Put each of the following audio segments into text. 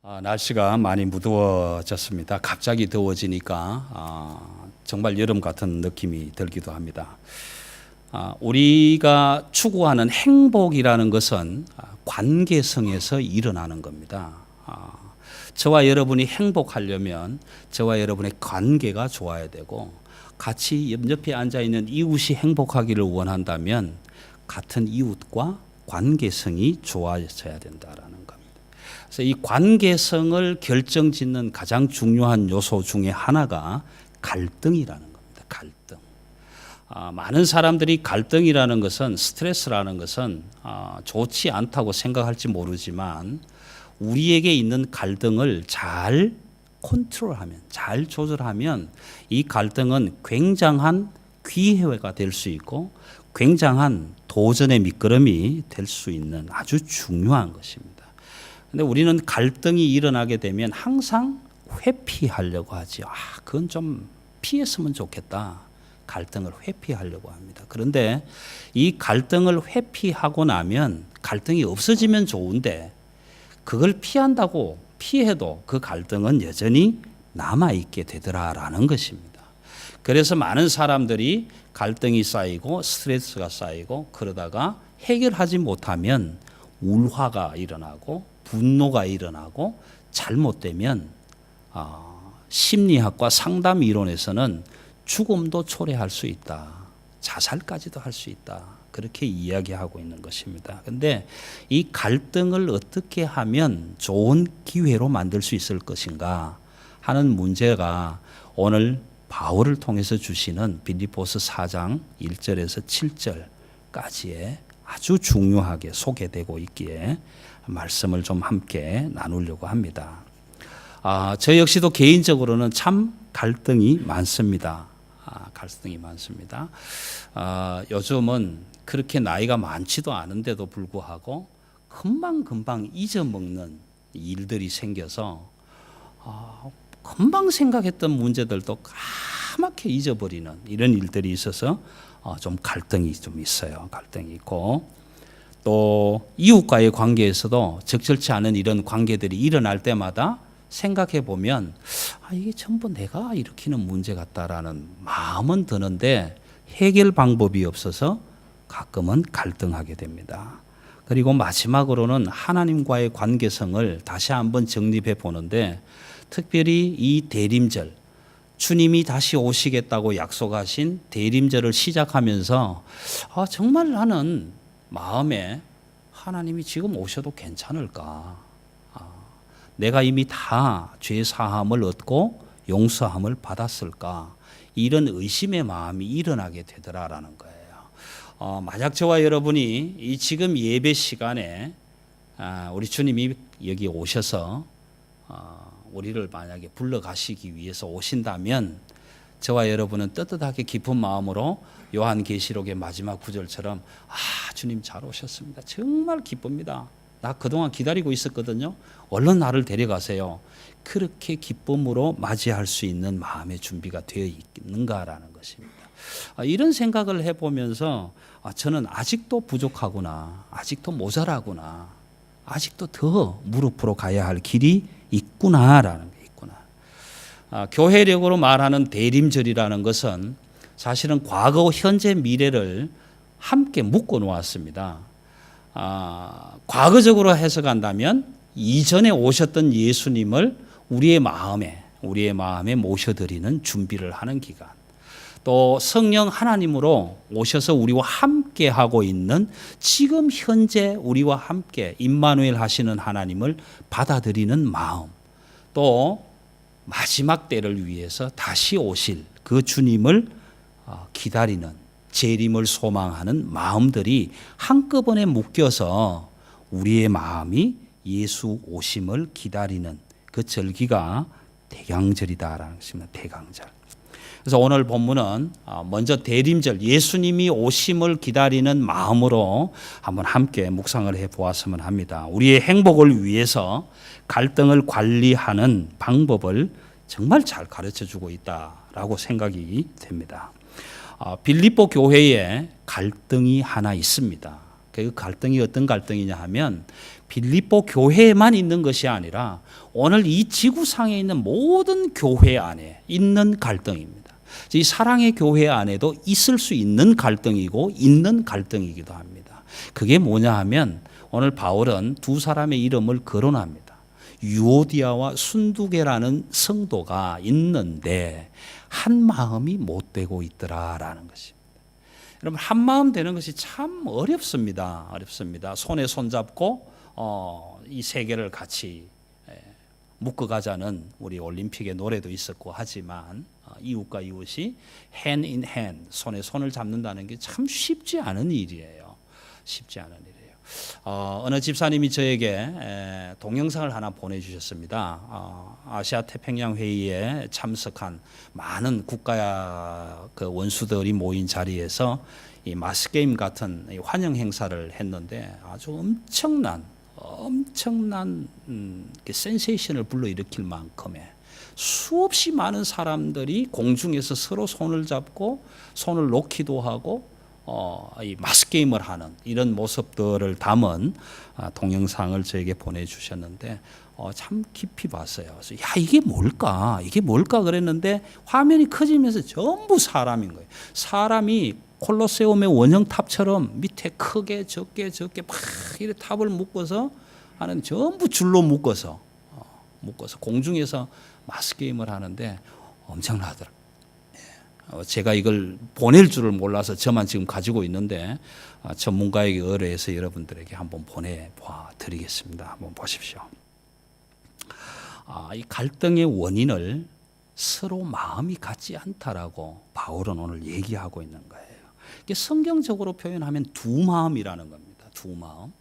날씨가 많이 무더워졌습니다. 갑자기 더워지니까 정말 여름 같은 느낌이 들기도 합니다. 우리가 추구하는 행복이라는 것은 관계성에서 일어나는 겁니다. 저와 여러분이 행복하려면 저와 여러분의 관계가 좋아야 되고, 같이 옆에 앉아있는 이웃이 행복하기를 원한다면 같은 이웃과 관계성이 좋아져야 된다라는 겁니다. 그래서 이 관계성을 결정짓는 가장 중요한 요소 중에 하나가 갈등이라는 겁니다. 갈등. 많은 사람들이 갈등이라는 것은, 스트레스라는 것은 좋지 않다고 생각할지 모르지만, 우리에게 있는 갈등을 잘 컨트롤하면, 잘 조절하면 이 갈등은 굉장한 기회가 될 수 있고 굉장한 도전의 밑거름이 될 수 있는 아주 중요한 것입니다. 근데 우리는 갈등이 일어나게 되면 항상 회피하려고 하지. 그건 좀 피했으면 좋겠다. 갈등을 회피하려고 합니다. 그런데 이 갈등을 회피하고 나면 갈등이 없어지면 좋은데, 그걸 피한다고 피해도 그 갈등은 여전히 남아있게 되더라라는 것입니다. 그래서 많은 사람들이 갈등이 쌓이고 스트레스가 쌓이고 그러다가 해결하지 못하면 울화가 일어나고 분노가 일어나고, 잘못되면 심리학과 상담 이론에서는 죽음도 초래할 수 있다. 자살까지도 할 수 있다. 그렇게 이야기하고 있는 것입니다. 그런데 이 갈등을 어떻게 하면 좋은 기회로 만들 수 있을 것인가 하는 문제가 오늘 바울을 통해서 주시는 빌립보서 4장 1절에서 7절까지의 아주 중요하게 소개되고 있기에 말씀을 좀 함께 나누려고 합니다. 저 역시도 개인적으로는 참 갈등이 많습니다. 갈등이 많습니다. 요즘은 그렇게 나이가 많지도 않은데도 불구하고 금방금방 잊어먹는 일들이 생겨서 금방 생각했던 문제들도 까맣게 잊어버리는 이런 일들이 있어서 좀 갈등이 좀 있어요. 갈등이 있고, 또 이웃과의 관계에서도 적절치 않은 이런 관계들이 일어날 때마다 생각해 보면 이게 전부 내가 일으키는 문제 같다라는 마음은 드는데 해결 방법이 없어서 가끔은 갈등하게 됩니다. 그리고 마지막으로는 하나님과의 관계성을 다시 한번 정립해 보는데, 특별히 이 대림절, 주님이 다시 오시겠다고 약속하신 대림절을 시작하면서 정말 나는 마음에 하나님이 지금 오셔도 괜찮을까? 내가 이미 다 죄 사함을 얻고 용서함을 받았을까? 이런 의심의 마음이 일어나게 되더라라는 거예요. 만약 저와 여러분이 이 지금 예배 시간에 우리 주님이 여기 오셔서 우리를 만약에 불러가시기 위해서 오신다면, 저와 여러분은 떳떳하게 기쁜 마음으로 요한계시록의 마지막 구절처럼 주님 잘 오셨습니다. 정말 기쁩니다. 나 그동안 기다리고 있었거든요. 얼른 나를 데려가세요. 그렇게 기쁨으로 맞이할 수 있는 마음의 준비가 되어 있는가라는 것입니다. 이런 생각을 해보면서 저는 아직도 부족하구나, 아직도 모자라구나, 아직도 더 무릎으로 가야 할 길이 있구나라는 게 있구나. 교회력으로 말하는 대림절이라는 것은 사실은 과거, 현재, 미래를 함께 묶어 놓았습니다. 과거적으로 해석한다면 이전에 오셨던 예수님을 우리의 마음에 모셔드리는 준비를 하는 기간, 또 성령 하나님으로 오셔서 우리와 함께 하고 있는 지금 현재 우리와 함께 임마누엘 하시는 하나님을 받아들이는 마음, 또 마지막 때를 위해서 다시 오실 그 주님을 기다리는, 재림을 소망하는 마음들이 한꺼번에 묶여서 우리의 마음이 예수 오심을 기다리는 그 절기가 대강절이다라는 것입니다. 대강절. 그래서 오늘 본문은 먼저 대림절, 예수님이 오심을 기다리는 마음으로 한번 함께 묵상을 해보았으면 합니다. 우리의 행복을 위해서 갈등을 관리하는 방법을 정말 잘 가르쳐주고 있다라고 생각이 됩니다. 빌립보 교회에 갈등이 하나 있습니다. 그 갈등이 어떤 갈등이냐 하면 빌립보 교회에만 있는 것이 아니라 오늘 이 지구상에 있는 모든 교회 안에 있는 갈등입니다. 이 사랑의 교회 안에도 있을 수 있는 갈등이고 있는 갈등이기도 합니다. 그게 뭐냐 하면 오늘 바울은 두 사람의 이름을 거론합니다. 유오디아와 순두계라는 성도가 있는데 한 마음이 못 되고 있더라라는 것입니다. 여러분, 한 마음 되는 것이 참 어렵습니다. 손에 손 잡고 이 세계를 같이 묶어가자는 우리 올림픽의 노래도 있었고 하지만 이웃과 이웃이 hand in hand, 손에 손을 잡는다는 게 참 쉽지 않은 일이에요. 쉽지 않은 일이에요. 어느 집사님이 저에게 동영상을 하나 보내주셨습니다. 아시아 태평양 회의에 참석한 많은 국가 그 원수들이 모인 자리에서 이 마스 게임 같은 환영 행사를 했는데 아주 엄청난 센세이션을 불러일으킬 만큼의 수없이 많은 사람들이 공중에서 서로 손을 잡고 손을 놓기도 하고 이 마스 게임을 하는 이런 모습들을 담은 동영상을 저에게 보내주셨는데 참 깊이 봤어요. 그래서 야, 이게 뭘까 그랬는데 화면이 커지면서 전부 사람인 거예요. 사람이 콜로세움의 원형탑처럼 밑에 크게 적게 막 이렇게 탑을 묶어서 하는, 전부 줄로 묶어서 공중에서 마스 게임을 하는데 엄청나더라고요. 제가 이걸 보낼 줄을 몰라서 저만 지금 가지고 있는데 전문가에게 의뢰해서 여러분들에게 한번 보내봐 드리겠습니다. 한번 보십시오. 이 갈등의 원인을 서로 마음이 같지 않다라고 바울은 오늘 얘기하고 있는 거예요. 이게 성경적으로 표현하면 두 마음이라는 겁니다. 두 마음.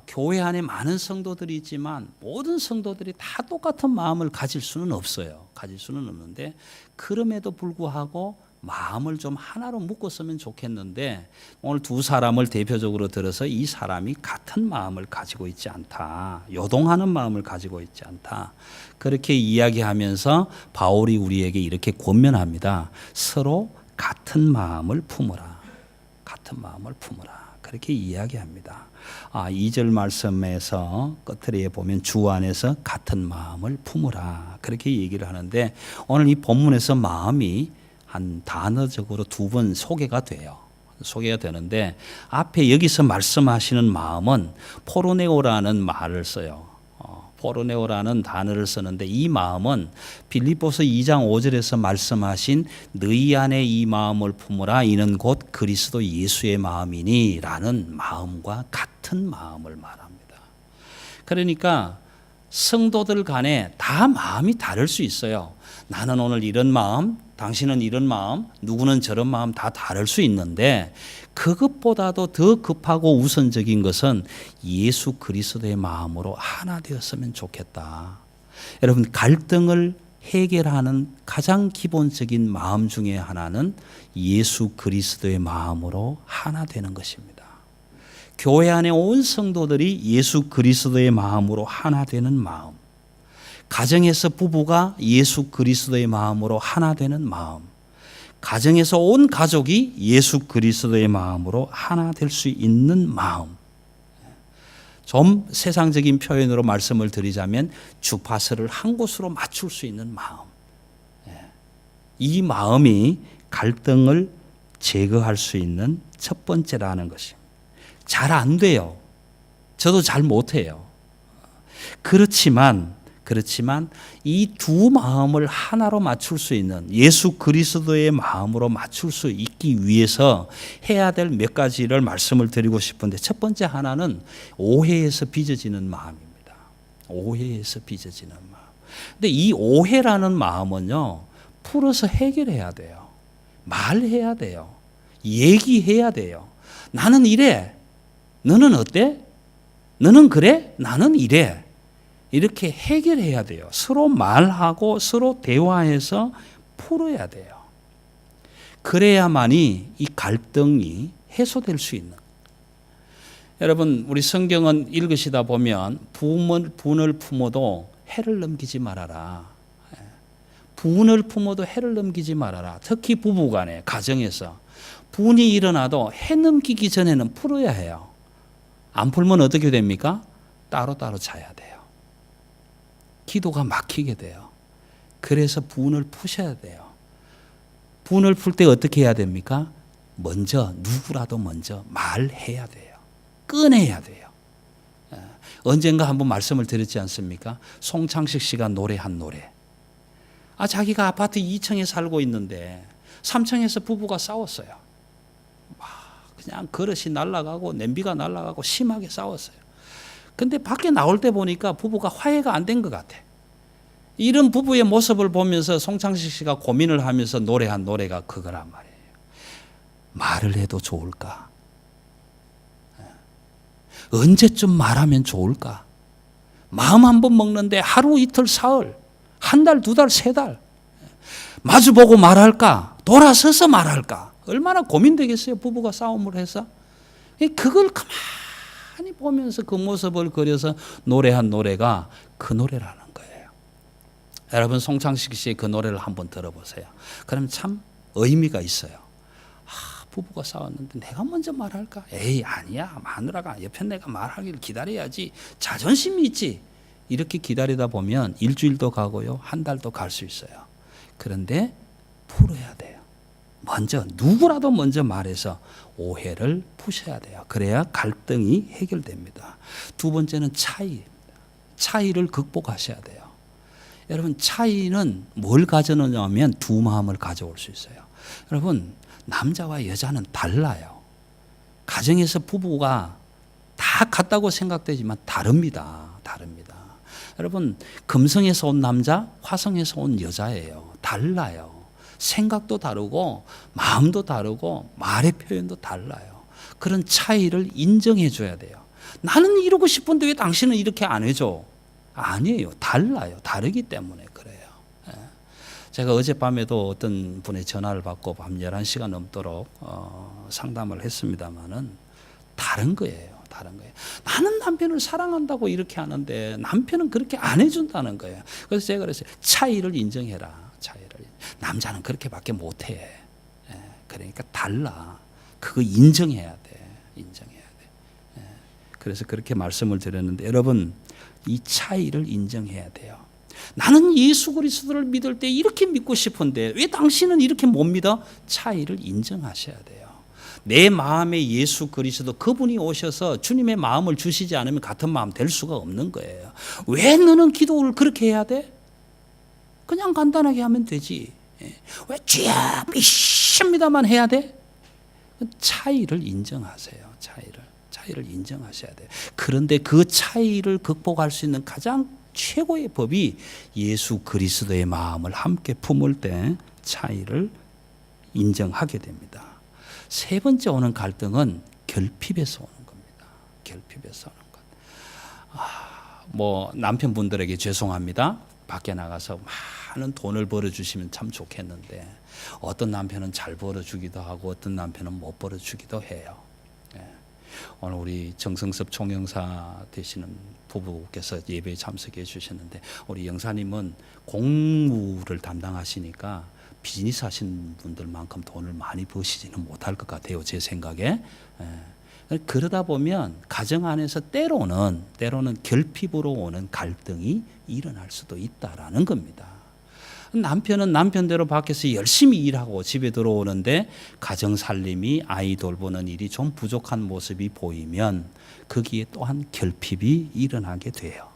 교회 안에 많은 성도들이 있지만 모든 성도들이 다 똑같은 마음을 가질 수는 없어요. 가질 수는 없는데 그럼에도 불구하고 마음을 좀 하나로 묶었으면 좋겠는데 오늘 두 사람을 대표적으로 들어서 이 사람이 같은 마음을 가지고 있지 않다. 요동하는 마음을 가지고 있지 않다. 그렇게 이야기하면서 바울이 우리에게 이렇게 권면합니다. 서로 같은 마음을 품으라. 같은 마음을 품으라. 그렇게 이야기합니다. 2절 말씀에서 끝에 보면 주 안에서 같은 마음을 품으라. 그렇게 얘기를 하는데 오늘 이 본문에서 마음이 한 단어적으로 두 번 소개가 돼요. 소개가 되는데 앞에 여기서 말씀하시는 마음은 포르네오라는 말을 써요. 포르네오라는 단어를 쓰는데 이 마음은 빌립보서 2장 5절에서 말씀하신 너희 안에 이 마음을 품으라 이는 곧 그리스도 예수의 마음이니 라는 마음과 같은 마음을 말합니다. 그러니까 성도들 간에 다 마음이 다를 수 있어요. 나는 오늘 이런 마음, 당신은 이런 마음, 누구는 저런 마음 다 다를 수 있는데 그것보다도 더 급하고 우선적인 것은 예수 그리스도의 마음으로 하나 되었으면 좋겠다. 여러분, 갈등을 해결하는 가장 기본적인 마음 중에 하나는 예수 그리스도의 마음으로 하나 되는 것입니다. 교회 안에 온 성도들이 예수 그리스도의 마음으로 하나 되는 마음, 가정에서 부부가 예수 그리스도의 마음으로 하나 되는 마음, 가정에서 온 가족이 예수 그리스도의 마음으로 하나 될 수 있는 마음. 좀 세상적인 표현으로 말씀을 드리자면 주파수를 한 곳으로 맞출 수 있는 마음. 이 마음이 갈등을 제거할 수 있는 첫 번째라는 것입니다. 잘 안 돼요. 저도 잘 못해요. 그렇지만 이 두 마음을 하나로 맞출 수 있는 예수 그리스도의 마음으로 맞출 수 있기 위해서 해야 될 몇 가지를 말씀을 드리고 싶은데 첫 번째 하나는 오해에서 빚어지는 마음입니다. 오해에서 빚어지는 마음. 근데 이 오해라는 마음은요, 풀어서 해결해야 돼요. 말해야 돼요. 얘기해야 돼요. 나는 이래. 너는 어때? 너는 그래? 나는 이래. 이렇게 해결해야 돼요. 서로 말하고 서로 대화해서 풀어야 돼요. 그래야만이 이 갈등이 해소될 수 있는. 여러분, 우리 성경은 읽으시다 보면 분을 품어도 해를 넘기지 말아라. 분을 품어도 해를 넘기지 말아라. 특히 부부간에 가정에서 분이 일어나도 해 넘기기 전에는 풀어야 해요. 안 풀면 어떻게 됩니까? 따로따로 자야 돼요. 기도가 막히게 돼요. 그래서 분을 푸셔야 돼요. 분을 풀 때 어떻게 해야 됩니까? 누구라도 먼저 말해야 돼요. 꺼내야 돼요. 언젠가 한번 말씀을 드렸지 않습니까? 송창식 씨가 노래한 노래. 자기가 아파트 2층에 살고 있는데 3층에서 부부가 싸웠어요. 그냥 그릇이 날아가고 냄비가 날아가고 심하게 싸웠어요. 근데 밖에 나올 때 보니까 부부가 화해가 안 된 것 같아. 이런 부부의 모습을 보면서 송창식 씨가 고민을 하면서 노래한 노래가 그거란 말이에요. 말을 해도 좋을까? 언제쯤 말하면 좋을까? 마음 한 번 먹는데 하루, 이틀, 사흘, 한 달, 두 달, 세 달 마주보고 말할까? 돌아서서 말할까? 얼마나 고민되겠어요, 부부가 싸움을 해서. 그걸 가만히 보면서 그 모습을 그려서 노래한 노래가 그 노래라는 거예요. 여러분, 송창식 씨의 그 노래를 한번 들어보세요. 그럼 참 의미가 있어요. 부부가 싸웠는데 내가 먼저 말할까? 에이, 아니야. 마누라가 옆에 내가 말하기를 기다려야지. 자존심이 있지. 이렇게 기다리다 보면 일주일도 가고요, 한 달도 갈 수 있어요. 그런데 풀어야 돼요. 누구라도 먼저 말해서 오해를 푸셔야 돼요. 그래야 갈등이 해결됩니다. 두 번째는 차이입니다. 차이를 극복하셔야 돼요. 여러분, 차이는 뭘 가져오냐면 두 마음을 가져올 수 있어요. 여러분, 남자와 여자는 달라요. 가정에서 부부가 다 같다고 생각되지만 다릅니다. 여러분, 금성에서 온 남자, 화성에서 온 여자예요. 달라요. 생각도 다르고 마음도 다르고 말의 표현도 달라요. 그런 차이를 인정해 줘야 돼요. 나는 이러고 싶은데 왜 당신은 이렇게 안 해줘? 아니에요. 달라요. 다르기 때문에 그래요. 제가 어젯밤에도 어떤 분의 전화를 받고 밤 11시가 넘도록 상담을 했습니다마는 다른 거예요. 나는 남편을 사랑한다고 이렇게 하는데 남편은 그렇게 안 해준다는 거예요. 그래서 제가 그랬어요. 차이를 인정해라. 남자는 그렇게밖에 못해. 그러니까 달라. 그거 인정해야 돼. 그래서 그렇게 말씀을 드렸는데, 여러분, 이 차이를 인정해야 돼요. 나는 예수 그리스도를 믿을 때 이렇게 믿고 싶은데 왜 당신은 이렇게 못 믿어? 차이를 인정하셔야 돼요. 내 마음에 예수 그리스도, 그분이 오셔서 주님의 마음을 주시지 않으면 같은 마음 될 수가 없는 거예요. 왜 너는 기도를 그렇게 해야 돼? 그냥 간단하게 하면 되지. 왜 주여 믿습니다만 해야 돼? 차이를 인정하세요. 차이를 인정하셔야 돼요. 그런데 그 차이를 극복할 수 있는 가장 최고의 법이 예수 그리스도의 마음을 함께 품을 때 차이를 인정하게 됩니다. 세 번째 오는 갈등은 결핍에서 오는 겁니다. 결핍에서 오는 것. 남편분들에게 죄송합니다. 밖에 나가서 많은 돈을 벌어주시면 참 좋겠는데 어떤 남편은 잘 벌어주기도 하고 어떤 남편은 못 벌어주기도 해요. 오늘 우리 정성섭 총영사 되시는 부부께서 예배에 참석해 주셨는데, 우리 영사님은 공무를 담당하시니까 비즈니스 하시는 분들만큼 돈을 많이 버시지는 못할 것 같아요, 제 생각에. 그러다 보면 가정 안에서 때로는 결핍으로 오는 갈등이 일어날 수도 있다라는 겁니다. 남편은 남편대로 밖에서 열심히 일하고 집에 들어오는데 가정 살림이, 아이 돌보는 일이 좀 부족한 모습이 보이면 거기에 또한 결핍이 일어나게 돼요.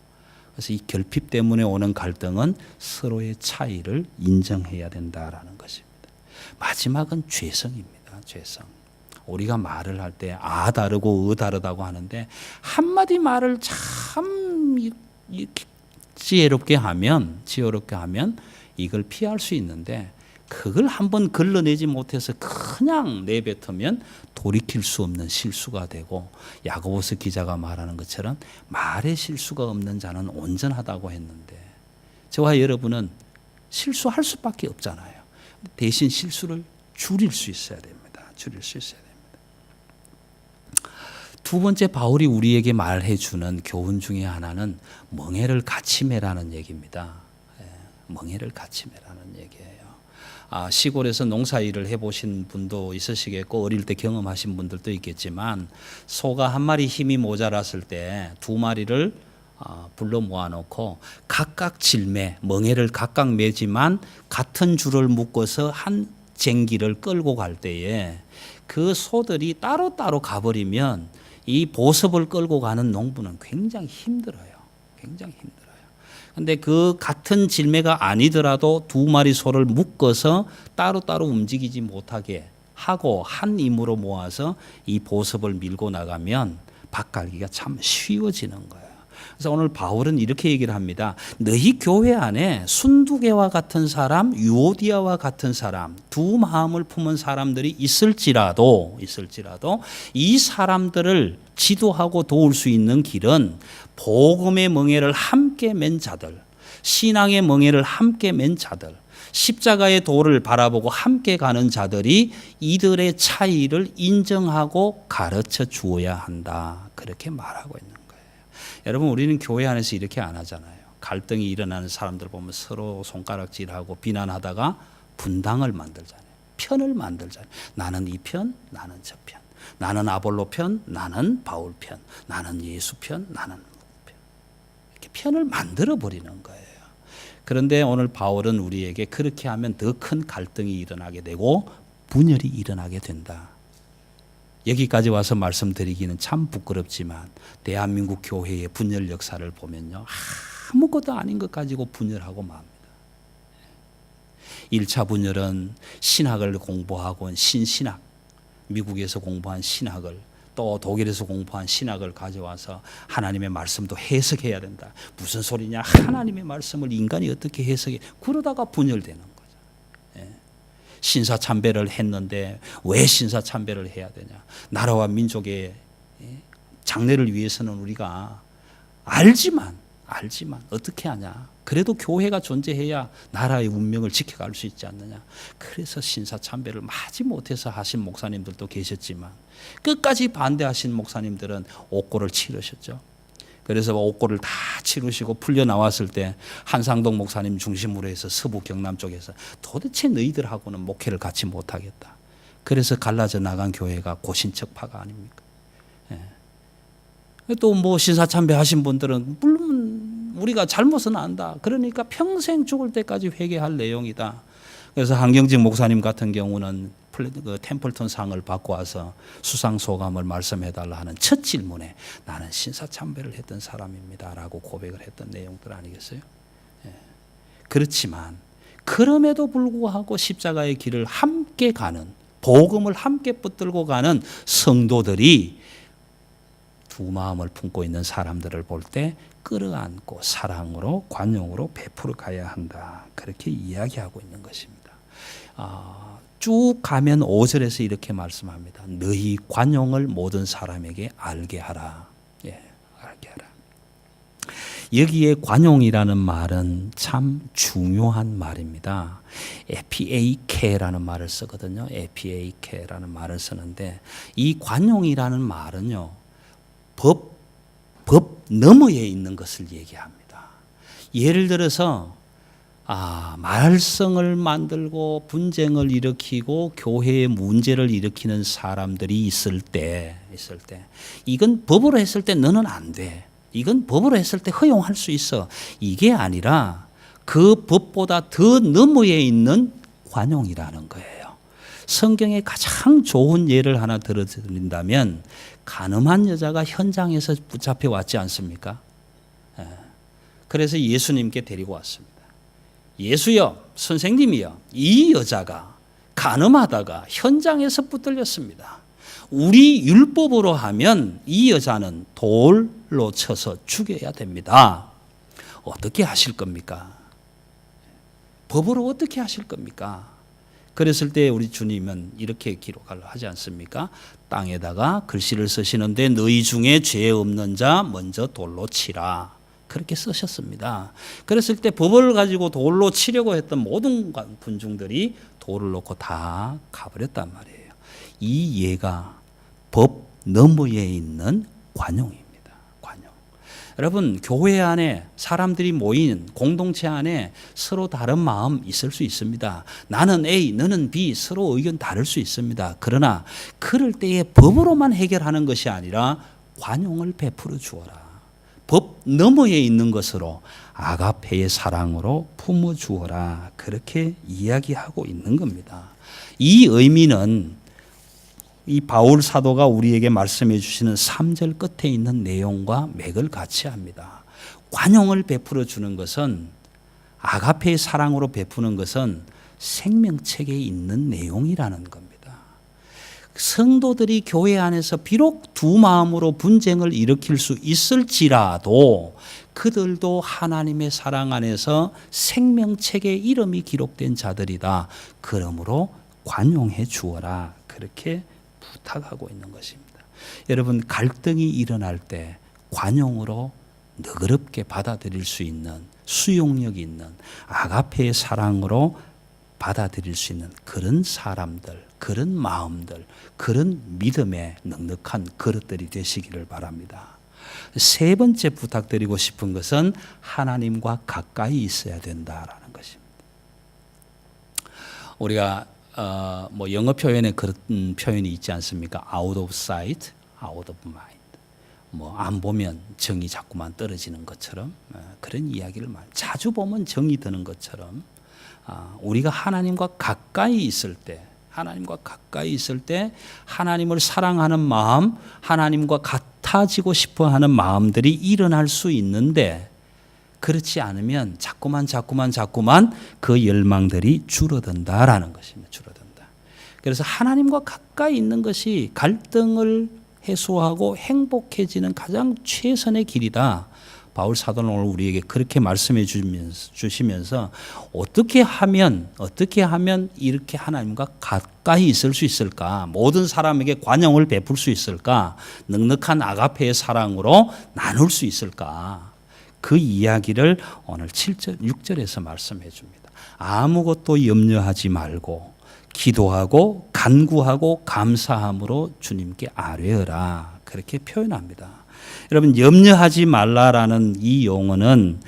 그래서 이 결핍 때문에 오는 갈등은 서로의 차이를 인정해야 된다라는 것입니다. 마지막은 죄성입니다. 죄성. 우리가 말을 할 때 다르고 다르다고 하는데 한마디 말을 참 지혜롭게 하면 이걸 피할 수 있는데, 그걸 한번 걸러내지 못해서 그냥 내뱉으면 돌이킬 수 없는 실수가 되고, 야고보서 기자가 말하는 것처럼 말에 실수가 없는 자는 온전하다고 했는데, 저와 여러분은 실수할 수밖에 없잖아요. 대신 실수를 줄일 수 있어야 됩니다. 두 번째 바울이 우리에게 말해주는 교훈 중에 하나는 멍에를 같이 매라는 얘기입니다. 멍에를 같이 매라는 얘기예요. 시골에서 농사일을 해보신 분도 있으시겠고 어릴 때 경험하신 분들도 있겠지만 소가 한 마리 힘이 모자랐을 때 두 마리를 불러 모아놓고 각각 질매, 멍에를 각각 매지만 같은 줄을 묶어서 한 쟁기를 끌고 갈 때에 그 소들이 따로따로 가버리면 이 보습을 끌고 가는 농부는 굉장히 힘들어요. 굉장히 힘들어요. 근데 그 같은 질매가 아니더라도 두 마리 소를 묶어서 따로따로 움직이지 못하게 하고 한 힘으로 모아서 이 보습을 밀고 나가면 밭 갈기가 참 쉬워지는 거예요. 그래서 오늘 바울은 이렇게 얘기를 합니다. 너희 교회 안에 순두개와 같은 사람, 유오디아와 같은 사람, 두 마음을 품은 사람들이 있을지라도 이 사람들을 지도하고 도울 수 있는 길은 복음의 멍에를 함께 맨 자들, 신앙의 멍에를 함께 맨 자들, 십자가의 도를 바라보고 함께 가는 자들이 이들의 차이를 인정하고 가르쳐 주어야 한다. 그렇게 말하고 있는 거예요. 여러분, 우리는 교회 안에서 이렇게 안 하잖아요. 갈등이 일어나는 사람들 보면 서로 손가락질하고 비난하다가 분당을 만들잖아요. 편을 만들잖아요. 나는 이 편, 나는 저 편. 나는 아볼로 편, 나는 바울 편. 나는 예수 편, 나는 누구 편. 이렇게 편을 만들어 버리는 거예요. 그런데 오늘 바울은 우리에게 그렇게 하면 더 큰 갈등이 일어나게 되고 분열이 일어나게 된다. 여기까지 와서 말씀드리기는 참 부끄럽지만 대한민국 교회의 분열 역사를 보면요, 아무것도 아닌 것 가지고 분열하고 맙니다. 1차 분열은 신학을 공부하고 온 신신학, 미국에서 공부한 신학을 또 독일에서 공부한 신학을 가져와서 하나님의 말씀도 해석해야 된다. 무슨 소리냐? 하나님의 말씀을 인간이 어떻게 해석해? 그러다가 분열되는 거죠. 신사참배를 했는데 왜 신사참배를 해야 되냐? 나라와 민족의 장래를 위해서는 우리가 알지만 어떻게 하냐? 그래도 교회가 존재해야 나라의 운명을 지켜갈 수 있지 않느냐? 그래서 신사참배를 마지 못해서 하신 목사님들도 계셨지만 끝까지 반대하신 목사님들은 옥고를 치르셨죠. 그래서 옥고를 다 치르시고 풀려 나왔을 때 한상동 목사님 중심으로 해서 서부 경남 쪽에서 도대체 너희들하고는 목회를 같이 못하겠다. 그래서 갈라져 나간 교회가 고신척파가 아닙니까? 또 뭐 신사참배 하신 분들은 물론 우리가 잘못은 안다. 그러니까 평생 죽을 때까지 회개할 내용이다. 그래서 한경직 목사님 같은 경우는 그 템플턴 상을 받고 와서 수상 소감을 말씀해달라 하는 첫 질문에 나는 신사참배를 했던 사람입니다라고 고백을 했던 내용들 아니겠어요? 그렇지만 그럼에도 불구하고 십자가의 길을 함께 가는, 복음을 함께 붙들고 가는 성도들이 두 마음을 품고 있는 사람들을 볼 때 끌어안고 사랑으로 관용으로 베풀어 가야 한다. 그렇게 이야기하고 있는 것입니다. 쭉 가면 5절에서 이렇게 말씀합니다. 너희 관용을 모든 사람에게 알게 하라. 알게 하라. 여기에 관용이라는 말은 참 중요한 말입니다. 에피에이케라는 말을 쓰거든요. 에피에이케라는 말을 쓰는데 이 관용이라는 말은요, 법 너머에 있는 것을 얘기합니다. 예를 들어서 말썽을 만들고 분쟁을 일으키고 교회에 문제를 일으키는 사람들이 있을 때 이건 법으로 했을 때 너는 안 돼. 이건 법으로 했을 때 허용할 수 있어. 이게 아니라 그 법보다 더 너머에 있는 관용이라는 거예요. 성경에 가장 좋은 예를 하나 들어드린다면 간음한 여자가 현장에서 붙잡혀 왔지 않습니까? 그래서 예수님께 데리고 왔습니다. 예수여, 선생님이여, 이 여자가 간음하다가 현장에서 붙들렸습니다. 우리 율법으로 하면 이 여자는 돌로 쳐서 죽여야 됩니다. 어떻게 하실 겁니까? 법으로 어떻게 하실 겁니까? 그랬을 때 우리 주님은 이렇게 기록을 하지 않습니까? 땅에다가 글씨를 쓰시는데 너희 중에 죄 없는 자 먼저 돌로 치라. 그렇게 쓰셨습니다. 그랬을 때 법을 가지고 돌로 치려고 했던 모든 군중들이 돌을 놓고 다 가버렸단 말이에요. 이 예가 법 너머에 있는 관용입니다. 관용. 여러분, 교회 안에 사람들이 모인 공동체 안에 서로 다른 마음 있을 수 있습니다. 나는 A, 너는 B, 서로 의견 다를 수 있습니다. 그러나 그럴 때에 법으로만 해결하는 것이 아니라 관용을 베풀어 주어라. 법 너머에 있는 것으로 아가페의 사랑으로 품어 주어라. 그렇게 이야기하고 있는 겁니다. 이 의미는 이 바울 사도가 우리에게 말씀해 주시는 3절 끝에 있는 내용과 맥을 같이 합니다. 관용을 베풀어 주는 것은, 아가페의 사랑으로 베푸는 것은 생명책에 있는 내용이라는 겁니다. 성도들이 교회 안에서 비록 두 마음으로 분쟁을 일으킬 수 있을지라도 그들도 하나님의 사랑 안에서 생명책에 이름이 기록된 자들이다. 그러므로 관용해 주어라. 그렇게 부탁하고 있는 것입니다. 여러분, 갈등이 일어날 때 관용으로 너그럽게 받아들일 수 있는, 수용력 있는 아가페의 사랑으로 받아들일 수 있는 그런 사람들, 그런 마음들, 그런 믿음에 넉넉한 그릇들이 되시기를 바랍니다. 세 번째 부탁드리고 싶은 것은 하나님과 가까이 있어야 된다라는 것입니다. 우리가 영어 표현에 그런 표현이 있지 않습니까? Out of sight, out of mind. 안 보면 정이 자꾸만 떨어지는 것처럼 그런 이야기를 자주 보면 정이 드는 것처럼 우리가 하나님과 가까이 있을 때, 하나님을 사랑하는 마음, 하나님과 같아지고 싶어하는 마음들이 일어날 수 있는데, 그렇지 않으면 자꾸만 그 열망들이 줄어든다라는 것입니다. 줄어든다. 그래서 하나님과 가까이 있는 것이 갈등을 해소하고 행복해지는 가장 최선의 길이다. 바울 사도는 오늘 우리에게 그렇게 말씀해 주시면서 어떻게 하면 이렇게 하나님과 가까이 있을 수 있을까? 모든 사람에게 관용을 베풀 수 있을까? 넉넉한 아가페의 사랑으로 나눌 수 있을까? 그 이야기를 오늘 7절, 6절에서 말씀해 줍니다. 아무것도 염려하지 말고 기도하고 간구하고 감사함으로 주님께 아뢰어라. 그렇게 표현합니다. 여러분, 염려하지 말라라는 이 용어는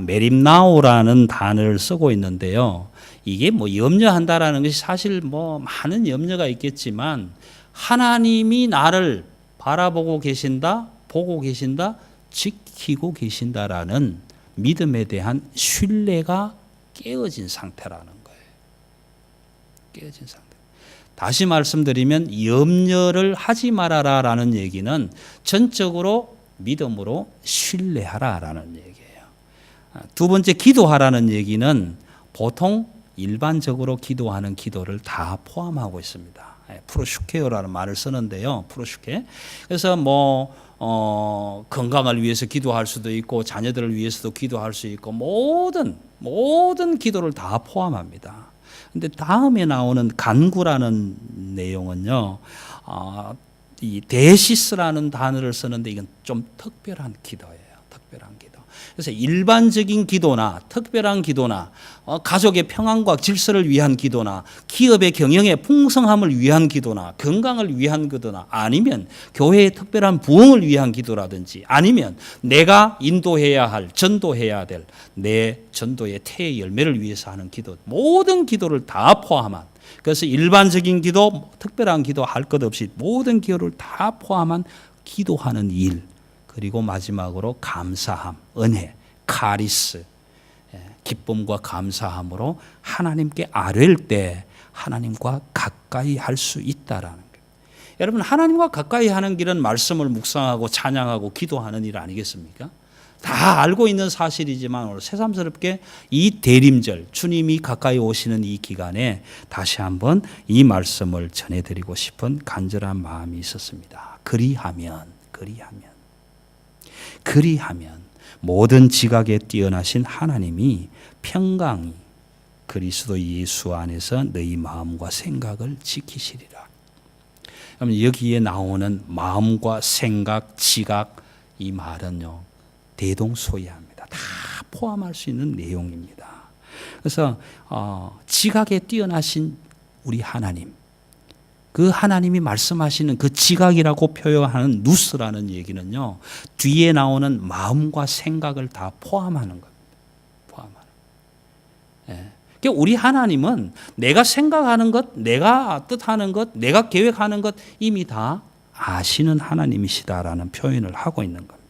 메림나오라는 단어를 쓰고 있는데요. 이게 염려한다라는 것이 사실 많은 염려가 있겠지만 하나님이 나를 바라보고 계신다, 보고 계신다, 지키고 계신다라는 믿음에 대한 신뢰가 깨어진 상태라는 거예요. 깨어진 상태. 다시 말씀드리면 염려를 하지 말아라라는 얘기는 전적으로 믿음으로 신뢰하라라는 얘기예요. 두 번째, 기도하라는 얘기는 보통 일반적으로 기도하는 기도를 다 포함하고 있습니다. 프로슈케어라는 말을 쓰는데요. 프로슈케. 그래서 건강을 위해서 기도할 수도 있고 자녀들을 위해서도 기도할 수 있고 모든 기도를 다 포함합니다. 근데 다음에 나오는 간구라는 내용은요, 이 데시스라는 단어를 쓰는데 이건 좀 특별한 기도예요. 특별한 기도. 그래서 일반적인 기도나 특별한 기도나 가족의 평안과 질서를 위한 기도나 기업의 경영의 풍성함을 위한 기도나 건강을 위한 기도나 아니면 교회의 특별한 부흥을 위한 기도라든지 아니면 내가 인도해야 할, 전도해야 될 내 전도의 태의 열매를 위해서 하는 기도, 모든 기도를 다 포함한, 그래서 일반적인 기도, 특별한 기도 할 것 없이 모든 기도를 다 포함한 기도하는 일, 그리고 마지막으로 감사함, 은혜, 카리스, 기쁨과 감사함으로 하나님께 아뢰일 때 하나님과 가까이 할 수 있다라는 거예요. 여러분, 하나님과 가까이 하는 길은 말씀을 묵상하고 찬양하고 기도하는 일 아니겠습니까? 다 알고 있는 사실이지만 오늘 새삼스럽게 이 대림절, 주님이 가까이 오시는 이 기간에 다시 한번 이 말씀을 전해드리고 싶은 간절한 마음이 있었습니다. 그리하면 모든 지각에 뛰어나신 하나님이 평강히 그리스도 예수 안에서 너희 마음과 생각을 지키시리라. 그럼 여기에 나오는 마음과 생각, 지각, 이 말은요, 대동소이합니다. 다 포함할 수 있는 내용입니다. 그래서 지각에 뛰어나신 우리 하나님, 그 하나님이 말씀하시는 그 지각이라고 표현하는 누스라는 얘기는요, 뒤에 나오는 마음과 생각을 다 포함하는 겁니다. 포함하는. 예. 그러니까 우리 하나님은 내가 생각하는 것, 내가 뜻하는 것, 내가 계획하는 것 이미 다 아시는 하나님이시다라는 표현을 하고 있는 겁니다.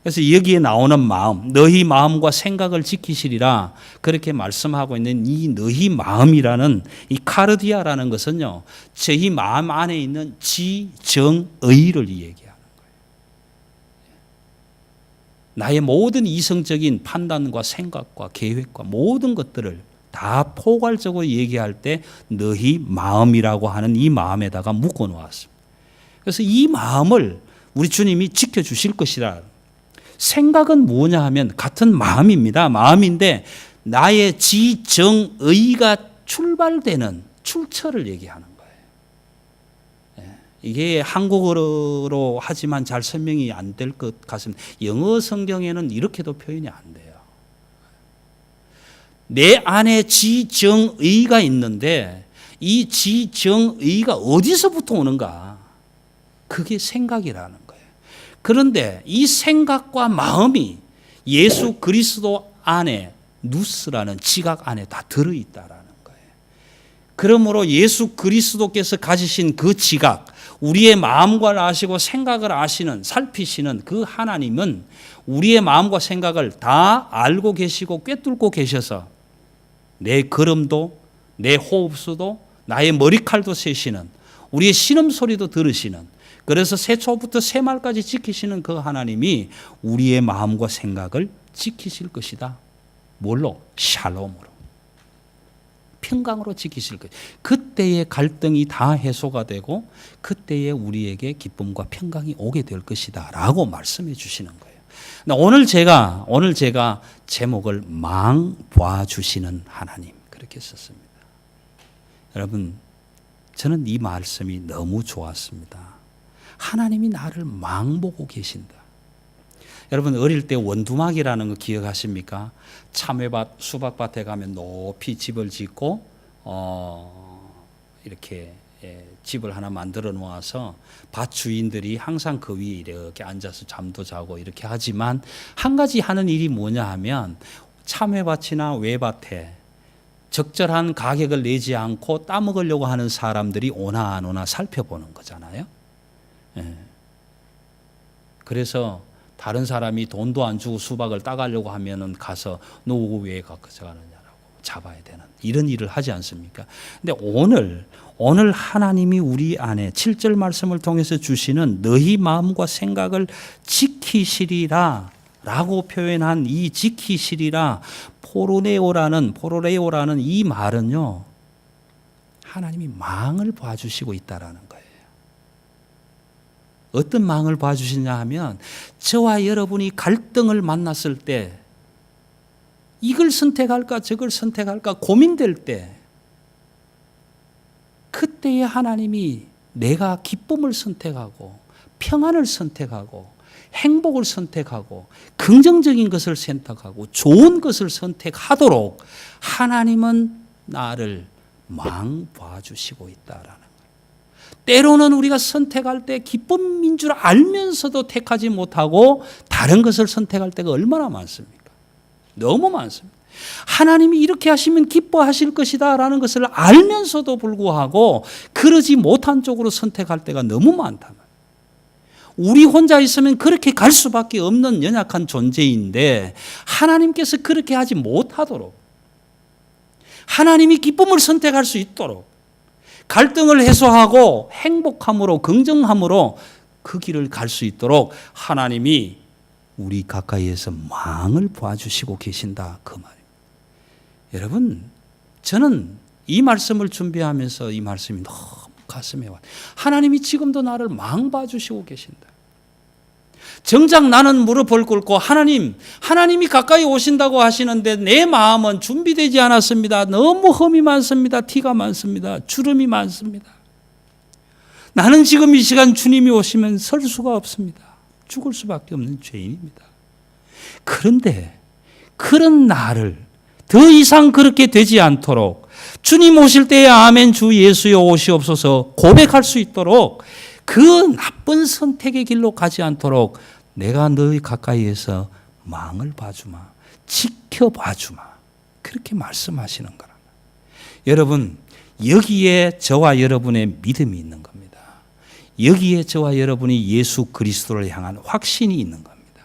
그래서 여기에 나오는 마음, 너희 마음과 생각을 지키시리라 그렇게 말씀하고 있는 이 너희 마음이라는 이 카르디아라는 것은요, 저희 마음 안에 있는 지정의를 얘기하는 거예요. 나의 모든 이성적인 판단과 생각과 계획과 모든 것들을 다 포괄적으로 얘기할 때 너희 마음이라고 하는 이 마음에다가 묶어 놓았습니다. 그래서 이 마음을 우리 주님이 지켜주실 것이라. 생각은 뭐냐 하면 같은 마음입니다. 마음인데 나의 지정의가 출발되는 출처를 얘기하는 거예요. 이게 한국어로 하지만 잘 설명이 안 될 것 같습니다. 영어 성경에는 이렇게도 표현이 안 돼요. 내 안에 지정의가 있는데 이 지정의가 어디서부터 오는가? 그게 생각이라는 거예요. 그런데 이 생각과 마음이 예수 그리스도 안에 누스라는 지각 안에 다 들어있다라는 거예요. 그러므로 예수 그리스도께서 가지신 그 지각, 우리의 마음을 아시고 생각을 아시는, 살피시는 그 하나님은 우리의 마음과 생각을 다 알고 계시고 꿰뚫고 계셔서 내 걸음도, 내 호흡수도, 나의 머리칼도 세시는, 우리의 신음소리도 들으시는, 그래서 새초부터 새말까지 지키시는 그 하나님이 우리의 마음과 생각을 지키실 것이다. 뭘로? 샬롬으로. 평강으로 지키실 것이다. 그때의 갈등이 다 해소가 되고 그때에 우리에게 기쁨과 평강이 오게 될 것이다 라고 말씀해 주시는 거예요. 오늘 제가 제목을 망 봐주시는 하나님 그렇게 썼습니다. 여러분, 저는 이 말씀이 너무 좋았습니다. 하나님이 나를 망보고 계신다. 여러분, 어릴 때 원두막이라는 거 기억하십니까? 참외밭, 수박밭에 가면 높이 집을 짓고 이렇게 집을 하나 만들어 놓아서 밭 주인들이 항상 그 위에 이렇게 앉아서 잠도 자고 이렇게 하지만 한 가지 하는 일이 뭐냐 하면 참외밭이나 외밭에 적절한 가격을 내지 않고 따먹으려고 하는 사람들이 오나 안 오나 살펴보는 거잖아요. 그래서 다른 사람이 돈도 안 주고 수박을 따가려고 하면은 가서 너 왜 가져가느냐라고 잡아야 되는 이런 일을 하지 않습니까? 근데 오늘 하나님이 우리 안에 7절 말씀을 통해서 주시는 너희 마음과 생각을 지키시리라 라고 표현한 이 지키시리라 포로레오라는 이 말은요, 하나님이 망을 봐주시고 있다라는 거예요. 어떤 망을 봐주시냐 하면 저와 여러분이 갈등을 만났을 때 이걸 선택할까 저걸 선택할까 고민될 때 그때에 하나님이 내가 기쁨을 선택하고 평안을 선택하고 행복을 선택하고 긍정적인 것을 선택하고 좋은 것을 선택하도록 하나님은 나를 망 봐주시고 있다라는 때로는 우리가 선택할 때 기쁨인 줄 알면서도 택하지 못하고 다른 것을 선택할 때가 얼마나 많습니까? 너무 많습니다. 하나님이 이렇게 하시면 기뻐하실 것이다 라는 것을 알면서도 불구하고 그러지 못한 쪽으로 선택할 때가 너무 많다. 우리 혼자 있으면 그렇게 갈 수밖에 없는 연약한 존재인데 하나님께서 그렇게 하지 못하도록, 하나님이 기쁨을 선택할 수 있도록, 갈등을 해소하고 행복함으로 긍정함으로 그 길을 갈 수 있도록 하나님이 우리 가까이에서 망을 봐주시고 계신다 그 말입니다. 여러분, 저는 이 말씀을 준비하면서 이 말씀이 너무 가슴에 와요. 하나님이 지금도 나를 망 봐주시고 계신다. 정작 나는 무릎을 꿇고 하나님이 가까이 오신다고 하시는데 내 마음은 준비되지 않았습니다. 너무 험이 많습니다. 티가 많습니다. 주름이 많습니다. 나는 지금 이 시간 주님이 오시면 설 수가 없습니다. 죽을 수밖에 없는 죄인입니다. 그런데 그런 나를 더 이상 그렇게 되지 않도록 주님 오실 때에 아멘 주 예수여 오시옵소서 고백할 수 있도록 그 나쁜 선택의 길로 가지 않도록 내가 너희 가까이에서 망을 봐주마, 지켜봐주마, 그렇게 말씀하시는 거랍니다. 여러분, 여기에 저와 여러분의 믿음이 있는 겁니다. 여기에 저와 여러분이 예수 그리스도를 향한 확신이 있는 겁니다.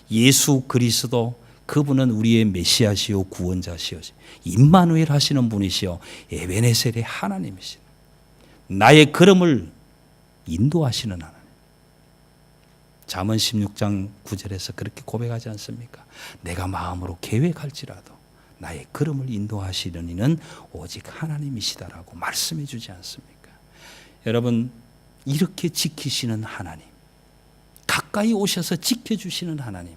예수 그리스도, 그분은 우리의 메시아시오 구원자시오 임마누엘 하시는 분이시오 에베네셀의 하나님이시오. 나의 걸음을 인도하시는 하나님. 잠언 16장 9절에서 그렇게 고백하지 않습니까? 내가 마음으로 계획할지라도 나의 걸음을 인도하시는 이는 오직 하나님이시다라고 말씀해 주지 않습니까? 여러분, 이렇게 지키시는 하나님, 가까이 오셔서 지켜주시는 하나님,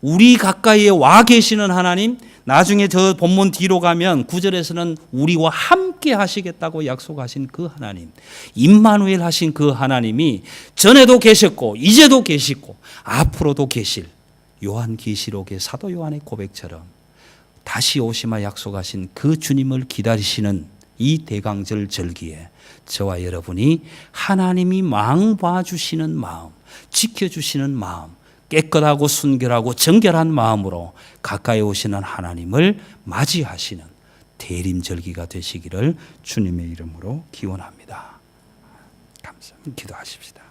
우리 가까이에 와 계시는 하나님, 나중에 저 본문 뒤로 가면 9절에서는 우리와 함께 하시겠다고 약속하신 그 하나님, 임마누엘 하신 그 하나님이 전에도 계셨고 이제도 계시고 앞으로도 계실 요한계시록의 사도 요한의 고백처럼 다시 오시마 약속하신 그 주님을 기다리시는 이 대강절 절기에 저와 여러분이 하나님이 망 봐주시는 마음, 지켜주시는 마음, 깨끗하고 순결하고 정결한 마음으로 가까이 오시는 하나님을 맞이하시는 대림절기가 되시기를 주님의 이름으로 기원합니다. 감사합니다. 기도하십시다.